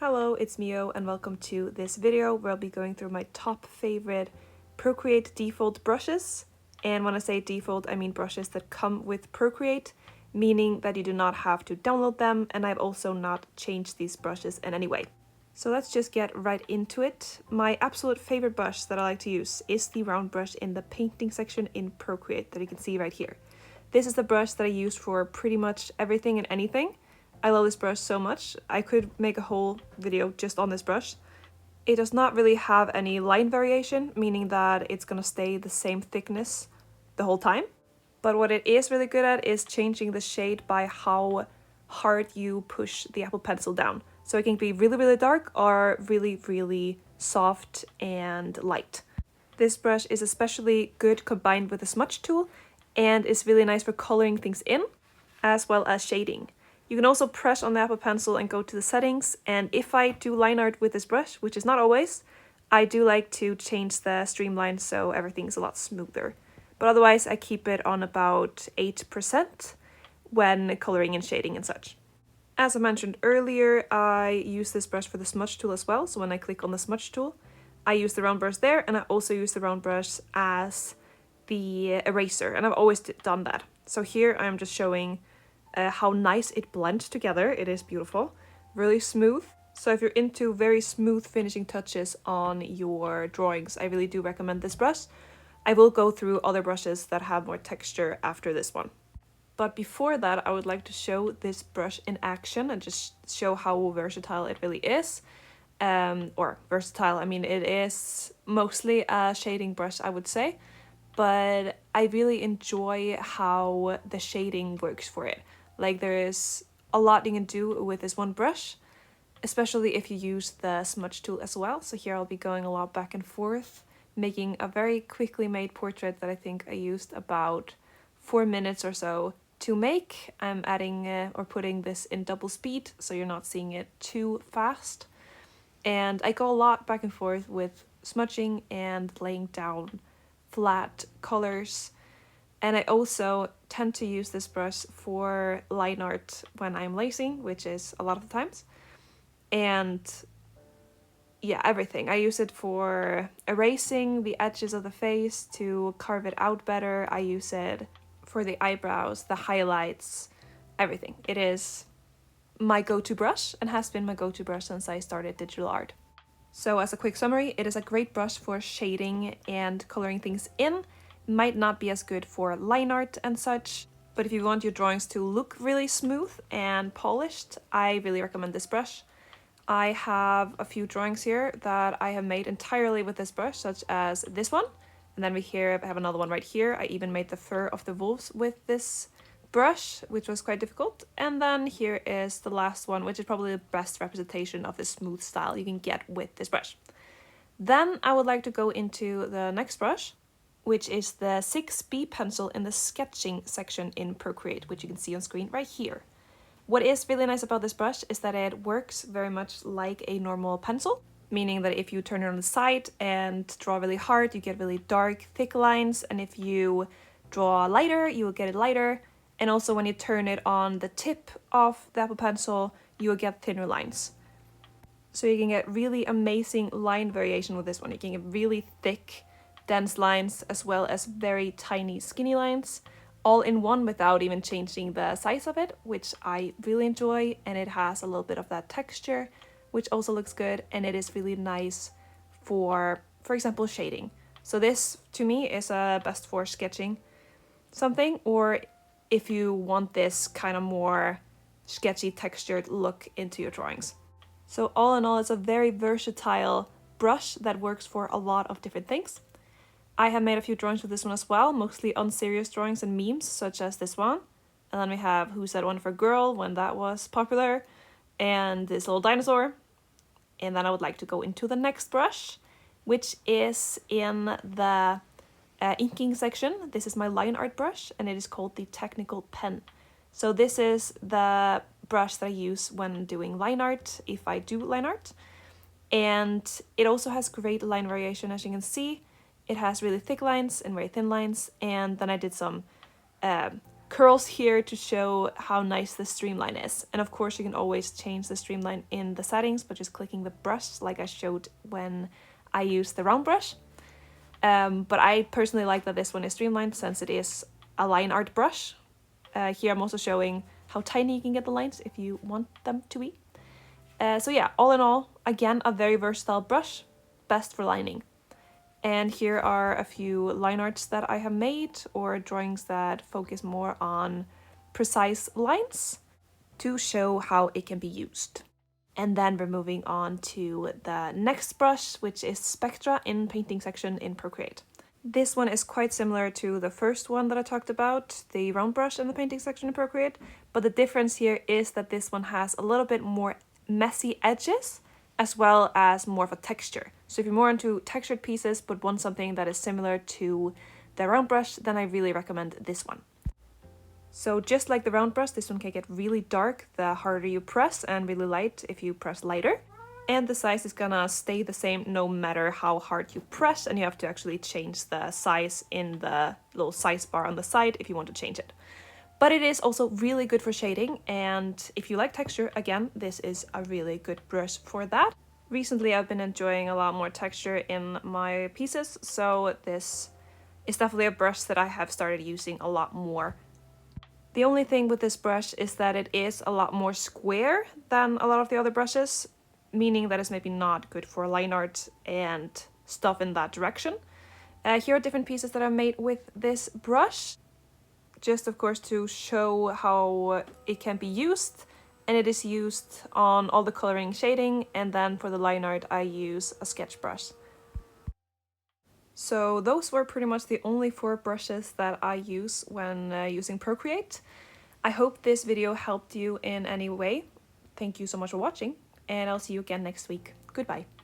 Hello, it's Mio and welcome to this video where I'll be going through my top favorite Procreate default brushes. And when I say default, I mean brushes that come with Procreate, meaning that you do not have to download them, and I've also not changed these brushes in any way. So let's just get right into it. My absolute favorite brush that I like to use is the round brush in the painting section in Procreate that you can see right here. This is the brush that I use for pretty much everything and anything. I love this brush so much. I could make a whole video just on this brush. It does not really have any line variation, meaning that it's gonna stay the same thickness the whole time. But what it is really good at is changing the shade by how hard you push the Apple Pencil down. So it can be really, really dark or really, really soft and light. This brush is especially good combined with the smudge tool and is really nice for coloring things in, as well as shading. You can also press on the Apple Pencil and go to the settings, and if I do line art with this brush, which is not always, I do like to change the streamline so everything's a lot smoother. But otherwise I keep it on about 8% when coloring and shading and such. As I mentioned earlier, I use this brush for the smudge tool as well, so when I click on the smudge tool, I use the round brush there, and I also use the round brush as the eraser, and I've always done that. So here I'm just showing how nice it blends together. It is beautiful, really smooth. So if you're into very smooth finishing touches on your drawings, I really do recommend this brush. I will go through other brushes that have more texture after this one. But before that, I would like to show this brush in action and just show how versatile it really is. Or versatile, I mean, it is mostly a shading brush, I would say, but I really enjoy how the shading works for it. Like, there is a lot you can do with this one brush, especially if you use the smudge tool as well. So here I'll be going a lot back and forth, making a very quickly made portrait that I think I used about 4 minutes or so to make. I'm adding or putting this in double speed, so you're not seeing it too fast. And I go a lot back and forth with smudging and laying down flat colors. And I also tend to use this brush for line art when I'm lacing, which is a lot of the times. And yeah, everything. I use it for erasing the edges of the face to carve it out better. I use it for the eyebrows, the highlights, everything. It is my go-to brush and has been my go-to brush since I started digital art. So as a quick summary, it is a great brush for shading and coloring things in. Might not be as good for line art and such, but if you want your drawings to look really smooth and polished, I really recommend this brush. I have a few drawings here that I have made entirely with this brush, such as this one, and then I have another one right here. I even made the fur of the wolves with this brush, which was quite difficult. And then here is the last one, which is probably the best representation of the smooth style you can get with this brush. Then I would like to go into the next brush, which is the 6B pencil in the sketching section in Procreate, which you can see on screen right here. What is really nice about this brush is that it works very much like a normal pencil, meaning that if you turn it on the side and draw really hard, you get really dark, thick lines, and if you draw lighter, you will get it lighter. And also when you turn it on the tip of the Apple Pencil, you will get thinner lines. So you can get really amazing line variation with this one. You can get really thick, dense lines, as well as very tiny, skinny lines, all in one without even changing the size of it, which I really enjoy. And it has a little bit of that texture, which also looks good. And it is really nice for example, shading. So this, to me, is best for sketching something, or if you want this kind of more sketchy textured look into your drawings. So all in all, it's a very versatile brush that works for a lot of different things. I have made a few drawings with this one as well, mostly unserious drawings and memes, such as this one. And then we have Who Said One for Girl, when that was popular, and this little dinosaur. And then I would like to go into the next brush, which is in the inking section. This is my line art brush, and it is called the Technical Pen. So this is the brush that I use when doing line art, if I do line art. And it also has great line variation, as you can see. It has really thick lines and very thin lines, and then I did some curls here to show how nice the streamline is. And of course you can always change the streamline in the settings by just clicking the brush like I showed when I used the round brush. But I personally like that this one is streamlined since it is a line art brush. Here I'm also showing how tiny you can get the lines if you want them to be. So yeah, all in all, again, a very versatile brush, best for lining. And here are a few line arts that I have made, or drawings that focus more on precise lines to show how it can be used. And then we're moving on to the next brush, which is Spectra in painting section in Procreate. This one is quite similar to the first one that I talked about, the round brush in the painting section in Procreate, but the difference here is that this one has a little bit more messy edges as well as more of a texture. So if you're more into textured pieces but want something that is similar to the round brush, then I really recommend this one. So just like the round brush, this one can get really dark the harder you press and really light if you press lighter. And the size is gonna stay the same no matter how hard you press, and you have to actually change the size in the little size bar on the side if you want to change it. But it is also really good for shading, and if you like texture, again, this is a really good brush for that. Recently I've been enjoying a lot more texture in my pieces, so this is definitely a brush that I have started using a lot more. The only thing with this brush is that it is a lot more square than a lot of the other brushes, meaning that it's maybe not good for line art and stuff in that direction. Here are different pieces that I've made with this brush, just of course to show how it can be used, and it is used on all the coloring shading, and then for the line art I use a sketch brush. So those were pretty much the only 4 brushes that I use when using Procreate. I hope this video helped you in any way. Thank you so much for watching, and I'll see you again next week. Goodbye.